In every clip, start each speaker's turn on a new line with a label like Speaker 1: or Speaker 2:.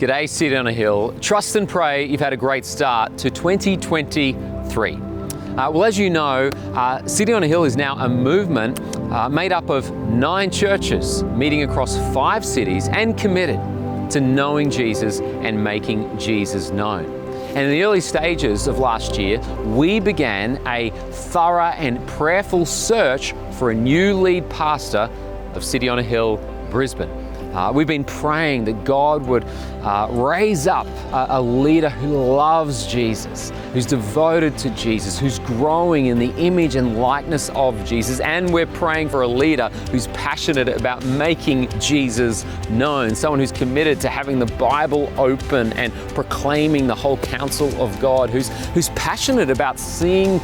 Speaker 1: G'day, City on a Hill. Trust and pray you've had a great start to 2023. Well, as you know, City on a Hill is now a movement made up of 9 churches meeting across 5 cities and committed to knowing Jesus and making Jesus known. And in the early stages of last year, we began a thorough and prayerful search for a new lead pastor of City on a Hill, Brisbane. We've been praying that God would raise up a leader who loves Jesus, who's devoted to Jesus, who's growing in the image and likeness of Jesus. And we're praying for a leader who's passionate about making Jesus known, someone who's committed to having the Bible open and proclaiming the whole counsel of God, who's passionate about seeing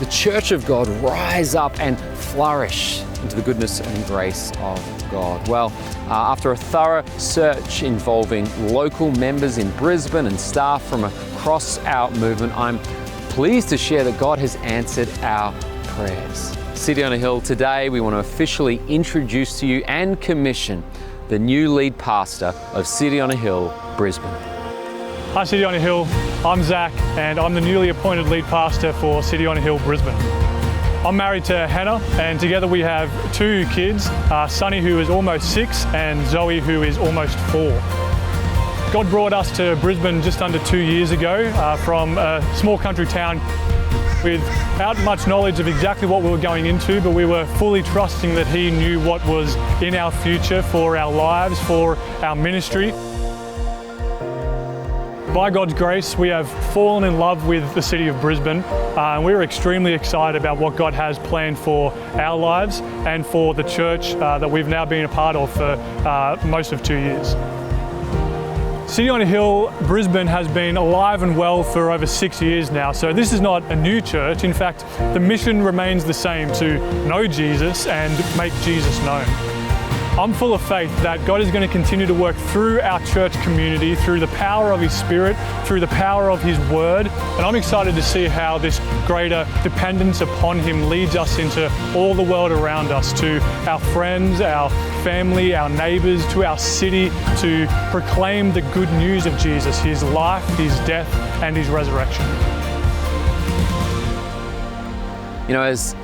Speaker 1: the church of God rise up and flourish into the goodness and grace of God. Well, after a thorough search involving local members in Brisbane and staff from across our movement, I'm pleased to share that God has answered our prayers. City on a Hill, today we want to officially introduce to you and commission the new lead pastor of City on a Hill, Brisbane.
Speaker 2: Hi City on a Hill, I'm Zach and I'm the newly appointed lead pastor for City on a Hill, Brisbane. I'm married to Hannah and together we have 2 kids, Sonny who is almost 6 and Zoe who is almost 4. God brought us to Brisbane just under 2 years ago from a small country town without much knowledge of exactly what we were going into, but we were fully trusting that He knew what was in our future for our lives, for our ministry. By God's grace, we have fallen in love with the city of Brisbane and we're extremely excited about what God has planned for our lives and for the church that we've now been a part of for most of 2 years. City on a Hill, Brisbane has been alive and well for over 6 years now, so this is not a new church. In fact, the mission remains the same, to know Jesus and make Jesus known. I'm full of faith that God is going to continue to work through our church community, through the power of His Spirit, through the power of His Word, and I'm excited to see how this greater dependence upon Him leads us into all the world around us, to our friends, our family, our neighbours, to our city, to proclaim the good news of Jesus, His life, His death, and His resurrection.
Speaker 1: You know, as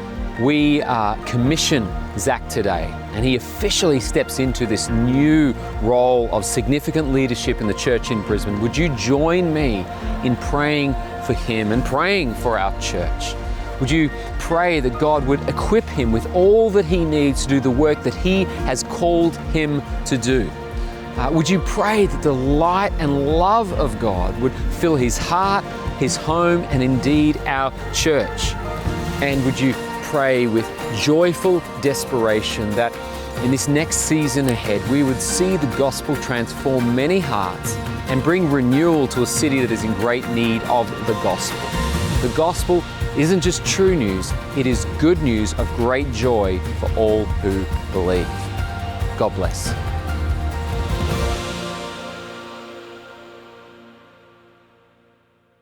Speaker 1: we commission Zach today, and he officially steps into this new role of significant leadership in the church in Brisbane, would you join me in praying for him and praying for our church? Would you pray that God would equip him with all that he needs to do the work that He has called him to do? Would you pray that the light and love of God would fill his heart, his home, and indeed our church? And would you pray with joyful desperation that in this next season ahead we would see the gospel transform many hearts and bring renewal to a city that is in great need of the gospel. The gospel isn't just true news, it is good news of great joy for all who believe. God bless.